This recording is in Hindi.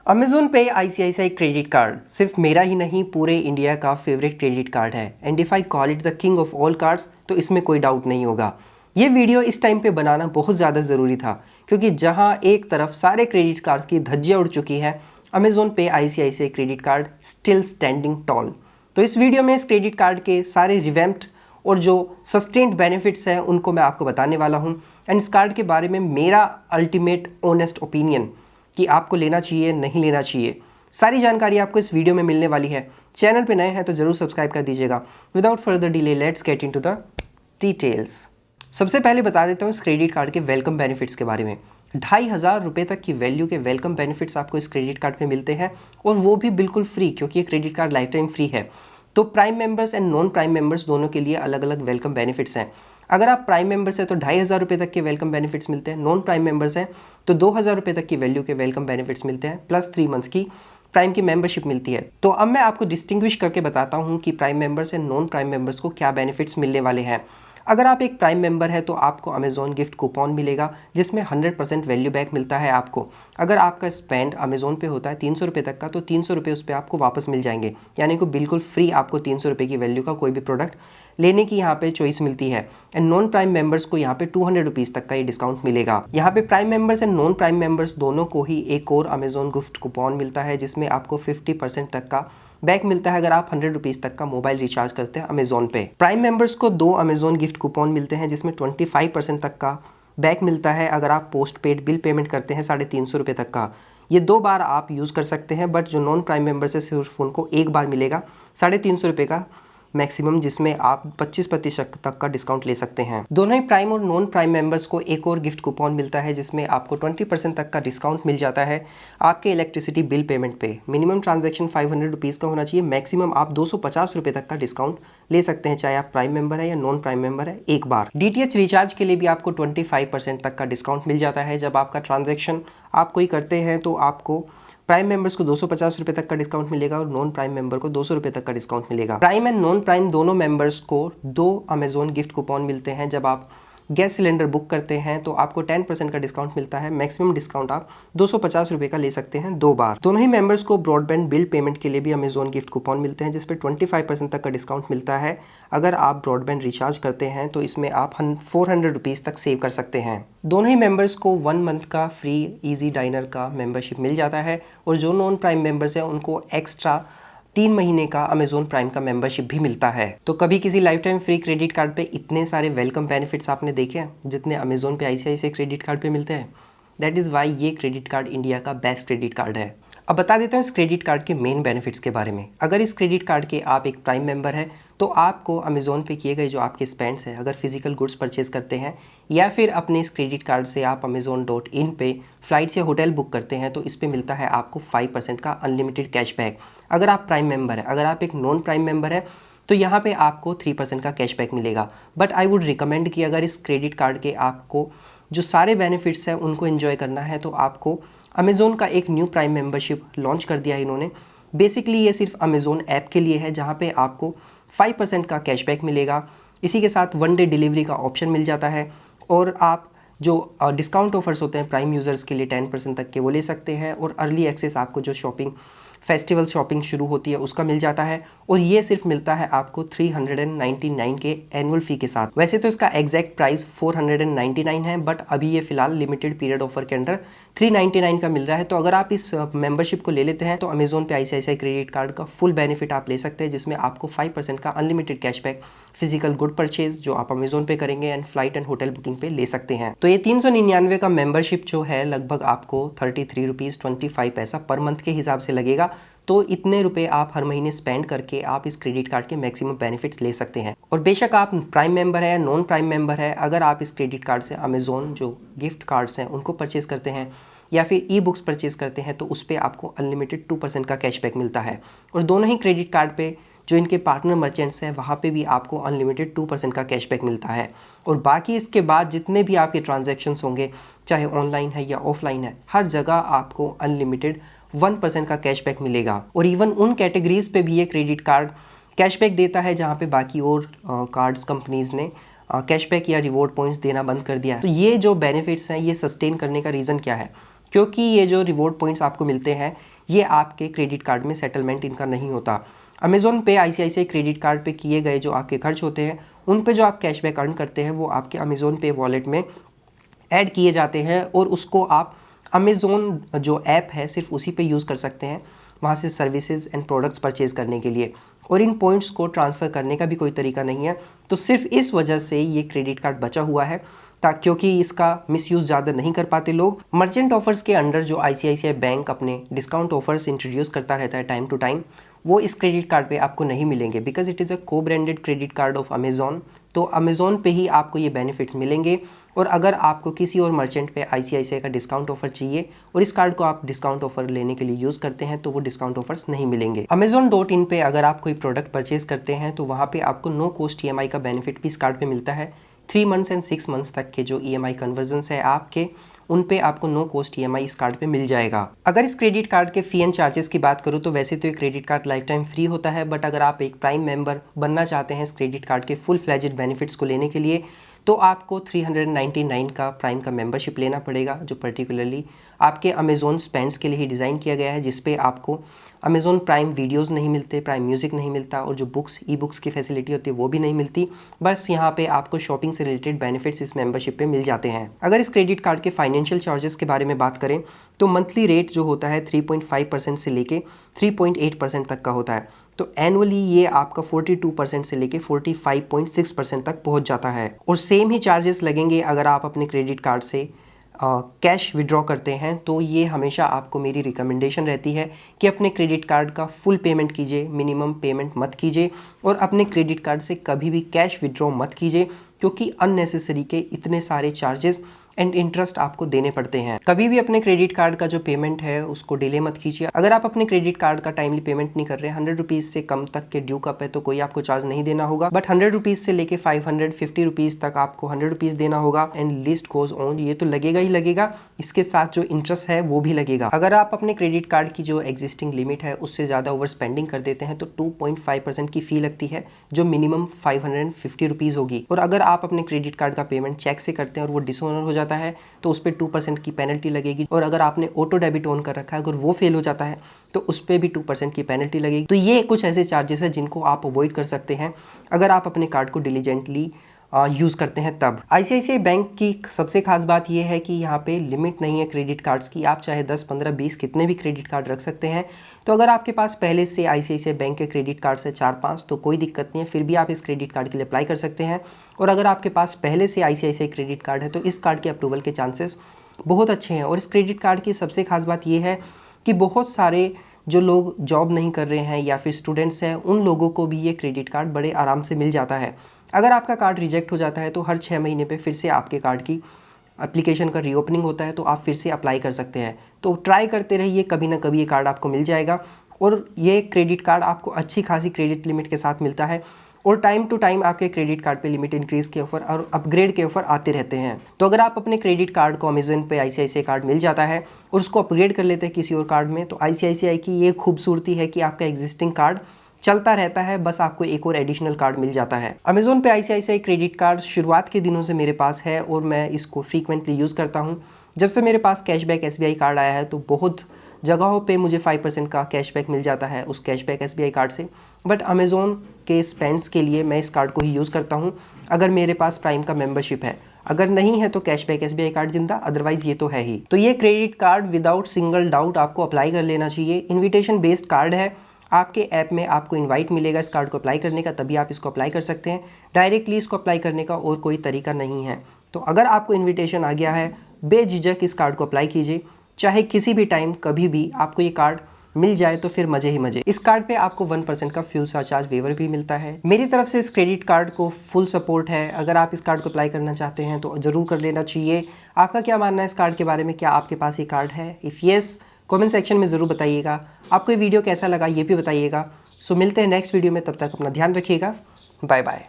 अमेज़ॉन पे आईसीआईसीआई क्रेडिट कार्ड सिर्फ मेरा ही नहीं पूरे इंडिया का फेवरेट क्रेडिट कार्ड है and if I call it the king of all cards तो इसमें कोई डाउट नहीं होगा। ये वीडियो इस टाइम पे बनाना बहुत ज़्यादा ज़रूरी था क्योंकि जहां एक तरफ सारे क्रेडिट कार्ड की धज्जियां उड़ चुकी है, अमेज़ॉन पे ICICI credit card still standing tall. तो इस वीडियो में इस क्रेडिट कार्ड के सारे रिवैम्प्ड और जो सस्टेन्ड बेनिफिट्स हैं उनको मैं आपको बताने वाला हूँ एंड इस कार्ड के बारे में मेरा अल्टीमेट ऑनेस्ट ओपिनियन कि आपको लेना चाहिए नहीं लेना चाहिए, सारी जानकारी आपको इस वीडियो में मिलने वाली है। चैनल पे नए हैं तो जरूर सब्सक्राइब कर दीजिएगा। Without further delay let's get into the details. सबसे पहले बता देता हूँ इस क्रेडिट कार्ड के वेलकम बेनिफिट्स के बारे में। 2500 रुपये तक की वैल्यू के वेलकम बेनिफिट्स आपको इस क्रेडिट कार्ड में मिलते हैं और वो भी बिल्कुल फ्री, क्योंकि ये credit card life time free है। तो prime members and non prime members दोनों के लिए अलग अलग वेलकम बेनिफिट्स हैं। अगर आप प्राइम मेंबर्स हैं तो 2500 रुपये तक के वेलकम बेनिफिट्स मिलते हैं। नॉन प्राइम मेंबर्स हैं तो 2000 रुपये तक की वैल्यू के वेलकम बेनिफिट्स मिलते हैं, प्लस 3 मंथ्स की प्राइम की मेंबरशिप मिलती है। तो अब मैं आपको डिस्टिंग्विश करके बताता हूँ कि prime members and non prime members को क्या बेनिफिट्स मिलने वाले हैं। अगर आप एक प्राइम मेंबर है तो आपको अमेज़ॉन गिफ्ट कूपन मिलेगा जिसमें 100% वैल्यू बैक मिलता है आपको। अगर आपका स्पेंड अमेज़ॉन पे होता है 300 रुपये तक का तो 300 रुपये उस पर आपको वापस मिल जाएंगे, यानी कि बिल्कुल फ्री आपको 300 रुपये की वैल्यू का कोई भी प्रोडक्ट लेने की यहाँ पे चॉइस मिलती है। एंड नॉन प्राइम मेंबर्स को यहाँ पे 200 रुपीज़ तक का ये डिस्काउंट मिलेगा। यहाँ पे prime members and non prime members दोनों को ही एक और अमेज़ॉन गिफ्ट कूपन मिलता है जिसमें आपको 50% तक का बैक मिलता है अगर आप 100 रुपीज़ तक का मोबाइल रिचार्ज करते हैं अमेज़ॉन पे। प्राइम मेंबर्स को 2 अमेज़ॉन गिफ्ट कूपन मिलते हैं जिसमें 25% तक का बैक मिलता है अगर आप पोस्ट पेड बिल पेमेंट करते हैं 350 रुपये तक का। ये 2 बार आप यूज़ कर सकते हैं, बट जो नॉन प्राइम मेंबर्स है सिर्फ उनको एक बार मिलेगा 350 रुपये का मैक्सिमम, जिसमें आप 25% तक का डिस्काउंट ले सकते हैं। दोनों ही प्राइम और नॉन प्राइम मेंबर्स को एक और गिफ्ट कूपन मिलता है जिसमें आपको 20% तक का डिस्काउंट मिल जाता है आपके इलेक्ट्रिसिटी बिल पेमेंट पे। मिनिमम ट्रांजैक्शन 500 रुपीज़ का होना चाहिए, मैक्सिमम आप 250 रुपये तक का डिस्काउंट ले सकते हैं, चाहे आप प्राइम मेंबर है या नॉन प्राइम मेंबर है। एक बार DTH रिचार्ज के लिए भी आपको 25% तक का डिस्काउंट मिल जाता है। जब आपका ट्रांजैक्शन आप कोई करते हैं तो आपको प्राइम मेंबर्स को 250 रुपये तक का डिस्काउंट मिलेगा और नॉन प्राइम मेंबर को 200 रुपये तक का डिस्काउंट मिलेगा। प्राइम एंड नॉन प्राइम दोनों मेंबर्स को 2 अमेज़ॉन गिफ्ट कूपन मिलते हैं। जब आप गैस सिलेंडर बुक करते हैं तो आपको 10% का डिस्काउंट मिलता है। मैक्सिमम डिस्काउंट आप 250 रुपये का ले सकते हैं 2 बार। दोनों ही मेंबर्स को ब्रॉडबैंड बिल पेमेंट के लिए भी अमेज़ॉन गिफ्ट कूपन मिलते हैं जिसपे 25% तक का डिस्काउंट मिलता है। अगर आप ब्रॉडबैंड रिचार्ज करते हैं तो इसमें आप 400 रुपीज़ तक सेव कर सकते हैं। दोनों ही मेंबर्स को 1 मंथ का फ्री इजी डाइनर का मेंबरशिप मिल जाता है और जो नॉन प्राइम मेंबर्स हैं उनको एक्स्ट्रा 3 महीने का अमेज़ॉन प्राइम का मेंबरशिप भी मिलता है। तो कभी किसी life time free credit card पे इतने सारे वेलकम बेनिफिट्स आपने देखे हैं जितने अमेज़ॉन पे आईसीआईसीआई क्रेडिट कार्ड पे मिलते हैं। दैट इज़ वाई ये क्रेडिट कार्ड इंडिया का बेस्ट क्रेडिट कार्ड है। अब बता देता हूँ इस क्रेडिट कार्ड के मेन बेनिफिट्स के बारे में। अगर इस क्रेडिट कार्ड के आप एक प्राइम मेंबर हैं तो आपको अमेज़ॉन पे किए गए जो आपके स्पेंड्स हैं, अगर फिजिकल गुड्स परचेज करते हैं या फिर अपने इस क्रेडिट कार्ड से आप amazon.in पे फ्लाइट्स या होटल बुक करते हैं तो इस पे मिलता है आपको 5% का अनलिमिटेड कैशबैक अगर आप प्राइम मेंबर हैं। अगर आप एक नॉन प्राइम मेंबर हैं तो यहाँ पे आपको 3% का कैशबैक मिलेगा। बट आई वुड रिकमेंड कि अगर इस क्रेडिट कार्ड के आपको जो सारे बेनिफिट्स हैं उनको एंजॉय करना है तो आपको अमेज़ॉन का एक न्यू प्राइम मेंबरशिप लॉन्च कर दिया है इन्होंने। बेसिकली ये सिर्फ अमेज़ॉन ऐप के लिए है जहाँ पे आपको 5% का कैशबैक मिलेगा। इसी के साथ 1 डे डिलीवरी का ऑप्शन मिल जाता है और आप जो डिस्काउंट ऑफर्स होते हैं प्राइम यूज़र्स के लिए 10% तक के वो ले सकते हैं और अर्ली एक्सेस आपको जो शॉपिंग फेस्टिवल शॉपिंग शुरू होती है उसका मिल जाता है और ये सिर्फ मिलता है आपको 399 के एनुअल फ़ी के साथ। वैसे तो इसका एग्जैक्ट प्राइस 499 है, बट अभी ये फिलहाल लिमिटेड पीरियड ऑफर के अंडर 399 का मिल रहा है। तो अगर आप इस मेंबरशिप को ले लेते हैं तो अमेज़ॉन पे आईसीआईसीआई क्रेडिट कार्ड का फुल बेनिफिट आप ले सकते हैं जिसमें आपको 5% का unlimited cashback physical good purchase जो आप अमेज़ॉन पे करेंगे and flight and hotel booking पे ले सकते हैं। तो ये 399 का मेंबरशिप जो है लगभग आपको 33 रुपीज़ 25 पैसा पर मंथ के हिसाब से लगेगा। तो इतने रुपए आप हर महीने स्पेंड करके आप इस क्रेडिट कार्ड के मैक्सिमम बेनिफिट्स ले सकते हैं। और बेशक आप प्राइम मेंबर है नॉन प्राइम मेंबर है, अगर आप इस क्रेडिट कार्ड से अमेज़ॉन जो गिफ्ट कार्ड्स हैं उनको परचेज करते हैं या फिर ई बुक्स परचेज करते हैं तो उस पर आपको अनलिमिटेड 2% का कैशबैक मिलता है। और दोनों ही क्रेडिट कार्ड पे जो इनके पार्टनर मर्चेंट्स हैं वहाँ पे भी आपको अनलिमिटेड 2% का कैशबैक मिलता है। और बाकी इसके बाद जितने भी आपके ट्रांजैक्शंस होंगे चाहे ऑनलाइन है या ऑफलाइन है, हर जगह आपको अनलिमिटेड 1% का कैशबैक मिलेगा। और इवन उन कैटेगरीज पे भी ये क्रेडिट कार्ड कैशबैक देता है जहाँ पे बाकी और कार्ड्स कंपनीज़ ने कैशबैक या रिवॉर्ड पॉइंट्स देना बंद कर दिया है। तो ये जो बेनिफिट्स हैं ये सस्टेन करने का रीज़न क्या है? क्योंकि ये जो रिवॉर्ड पॉइंट्स आपको मिलते हैं ये आपके क्रेडिट कार्ड में सेटलमेंट इनका नहीं होता। अमेज़ॉन पे आईसीआईसीआई क्रेडिट कार्ड पे किए गए जो आपके खर्च होते हैं, उन पे जो आप कैशबैक अर्न करते हैं वो आपके अमेज़ॉन पे वॉलेट में ऐड किए जाते हैं और उसको आप अमेज़ॉन जो ऐप है सिर्फ उसी पे यूज़ कर सकते हैं वहाँ से सर्विसेज एंड प्रोडक्ट्स परचेज़ करने के लिए, और इन पॉइंट्स को ट्रांसफ़र करने का भी कोई तरीका नहीं है। तो सिर्फ इस वजह से ये क्रेडिट कार्ड बचा हुआ है, क्योंकि इसका मिसयूज़ ज़्यादा नहीं कर पाते लोग। मर्चेंट ऑफर्स के अंडर जो आईसीआईसीआई बैंक अपने डिस्काउंट ऑफर्स इंट्रोड्यूस करता रहता है टाइम टू टाइम, वो इस क्रेडिट कार्ड पे आपको नहीं मिलेंगे, बिकॉज इट इज़ अ को branded credit card of Amazon. तो अमेज़ॉन पे ही आपको ये बेनिफिट्स मिलेंगे, और अगर आपको किसी और मर्चेंट पे आईसीआईसीआई का डिस्काउंट ऑफर चाहिए और इस कार्ड को आप डिस्काउंट ऑफर लेने के लिए यूज़ करते हैं तो वो डिस्काउंट ऑफर्स नहीं मिलेंगे। Amazon.in पे अगर आप कोई प्रोडक्ट परचेज करते हैं तो वहाँ पे आपको नो कॉस्ट ईएमआई का बेनिफिट भी इस कार्ड पे मिलता है। 3 मंथ्स एंड 6 मंथ्स तक के जो ईएमआई कन्वर्जन्स है आपके, उन पे आपको नो कॉस्ट ईएमआई इस कार्ड पे मिल जाएगा। अगर इस क्रेडिट कार्ड के फी एंड चार्जेस की बात करूँ तो वैसे तो ये credit card life time free होता है, बट अगर आप एक प्राइम मेंबर बनना चाहते हैं इस क्रेडिट कार्ड के फुल फ्लेजेड बेनिफिट्स को लेने के लिए, तो आपको 399 का प्राइम का मेंबरशिप लेना पड़ेगा, जो पर्टिकुलरली आपके अमेज़ॉन स्पेंड्स के लिए ही डिज़ाइन किया गया है, जिस पे आपको अमेज़ॉन प्राइम वीडियोस नहीं मिलते, प्राइम म्यूज़िक नहीं मिलता, और जो बुक्स ई बुक्स की फैसिलिटी होती है वो भी नहीं मिलती। बस यहाँ पे आपको शॉपिंग से रिलेटेड बेनिफिट्स इस मेंबरशिप पे मिल जाते हैं। अगर इस क्रेडिट कार्ड के फाइनेंशियल चार्जेस के बारे में बात करें तो मंथली रेट जो होता है 3.5% से लेके 3.8% तक का होता है। तो एनुअली ये आपका 42% से लेके 45.6% तक पहुंच जाता है। और सेम ही चार्जेस लगेंगे अगर आप अपने क्रेडिट कार्ड से कैश विड्रॉ करते हैं। तो ये हमेशा आपको मेरी रिकमेंडेशन रहती है कि अपने क्रेडिट कार्ड का फुल पेमेंट कीजिए, मिनिमम पेमेंट मत कीजिए, और अपने क्रेडिट कार्ड से कभी भी कैश विड्रॉ मत कीजिए, क्योंकि अननेसेसरी के इतने सारे चार्जेस एंड इंटरेस्ट आपको देने पड़ते हैं। कभी भी अपने क्रेडिट कार्ड का जो पेमेंट है उसको डिले मत कीजिए। अगर आप अपने क्रेडिट कार्ड का टाइमली पेमेंट नहीं कर रहे, 100 रुपीज़ से कम तक के ड्यू कप है तो कोई आपको चार्ज नहीं देना होगा, बट 100 रुपीज़ से लेके 550 रुपीज़ तक आपको 100 रुपीज़ देना होगा, एंड लिस्ट गोज ऑन। ये तो लगेगा ही लगेगा, इसके साथ जो इंटरेस्ट है वो भी लगेगा। अगर आप अपने क्रेडिट कार्ड की जो एग्जिस्टिंग लिमिट है उससे ज़्यादा ओवर स्पेंडिंग कर देते हैं तो 2.5% की फ़ी लगती है, जो मिनिमम 550 रुपीज़ होगी। और अगर आप अपने क्रेडिट कार्ड का पेमेंट चेक से करते हैं और वो डिसऑनर हो जाता है तो उस पर 2% की पेनल्टी लगेगी। और अगर आपने ऑटो डेबिट ऑन कर रखा है, अगर वो फेल हो जाता है तो उस पर भी 2% की पेनल्टी लगेगी। तो ये कुछ ऐसे चार्जेस हैं जिनको आप अवॉइड कर सकते हैं अगर आप अपने कार्ड को डिलीजेंटली यूज़ करते हैं तब। आईसीआईसीआई बैंक की सबसे खास बात यह है कि यहाँ पे लिमिट नहीं है क्रेडिट कार्ड्स की, आप चाहे 10, 15, 20 कितने भी क्रेडिट कार्ड रख सकते हैं। तो अगर आपके पास पहले से आईसीआईसीआई बैंक के क्रेडिट कार्ड से 4-5 तो कोई दिक्कत नहीं है, फिर भी आप इस क्रेडिट कार्ड के लिए अप्लाई कर सकते हैं। और अगर आपके पास पहले से आईसीआईसीआई क्रेडिट कार्ड है तो इस कार्ड के अप्रूवल के चांसेस बहुत अच्छे हैं। और इस क्रेडिट कार्ड की सबसे खास बात यह है कि बहुत सारे जो लोग जॉब नहीं कर रहे हैं या फिर स्टूडेंट्स हैं, उन लोगों को भी ये क्रेडिट कार्ड बड़े आराम से मिल जाता है। अगर आपका कार्ड रिजेक्ट हो जाता है तो हर 6 महीने पे फिर से आपके कार्ड की एप्लीकेशन का रीओपनिंग होता है, तो आप फिर से अप्लाई कर सकते हैं। तो ट्राई करते रहिए, कभी ना कभी ये कार्ड आपको मिल जाएगा। और ये क्रेडिट कार्ड आपको अच्छी खासी क्रेडिट लिमिट के साथ मिलता है, और टाइम टू टाइम आपके क्रेडिट कार्ड पे लिमिट इंक्रीज के ऑफर और अपग्रेड के ऑफर आते रहते हैं। तो अगर आप अपने क्रेडिट कार्ड को अमेज़न पे आईसीआईसीआई कार्ड मिल जाता है और उसको अपग्रेड कर लेते हैं किसी और कार्ड में, तो आईसीआईसीआई की ये खूबसूरती है कि आपका एग्जिस्टिंग कार्ड चलता रहता है, बस आपको एक और एडिशनल कार्ड मिल जाता है। अमेज़न पे आईसीआईसीआई क्रेडिट कार्ड शुरुआत के दिनों से मेरे पास है और मैं इसको फ्रीक्वेंटली यूज़ करता हूँ। जब से मेरे पास कैशबैक एसबीआई कार्ड आया है तो बहुत जगहों पे मुझे 5% का कैशबैक मिल जाता है उस कैशबैक एसबीआई कार्ड से। बट अमेज़ॉन के स्पेंड्स के लिए मैं इस कार्ड को ही यूज़ करता हूँ अगर मेरे पास प्राइम का मेंबरशिप है। अगर नहीं है तो कैशबैक एसबीआई कार्ड जिंदा, अदरवाइज ये तो है ही। तो ये credit card without single doubt आपको अप्लाई कर लेना चाहिए। इन्विटेशन बेस्ड कार्ड है, आपके ऐप में आपको इनवाइट मिलेगा इस कार्ड को अप्लाई करने का, तभी आप इसको अप्लाई कर सकते हैं। डायरेक्टली इसको अप्लाई करने का और कोई तरीका नहीं है। तो अगर आपको इन्विटेशन आ गया है, बेझिझक इस कार्ड को अप्लाई कीजिए, चाहे किसी भी टाइम कभी भी आपको ये कार्ड मिल जाए तो फिर मजे ही मजे। इस कार्ड पे आपको 1% का फ्यूल सरचार्ज वेवर भी मिलता है। मेरी तरफ से इस क्रेडिट कार्ड को फुल सपोर्ट है। अगर आप इस कार्ड को अप्लाई करना चाहते हैं तो जरूर कर लेना चाहिए। आपका क्या मानना है इस कार्ड के बारे में? क्या आपके पास ये कार्ड है? इफ़ येस, कमेंट सेक्शन में ज़रूर बताइएगा। आपको ये वीडियो कैसा लगा ये भी बताइएगा। सो मिलते हैं नेक्स्ट वीडियो में, तब तक अपना ध्यान रखिएगा। Bye bye.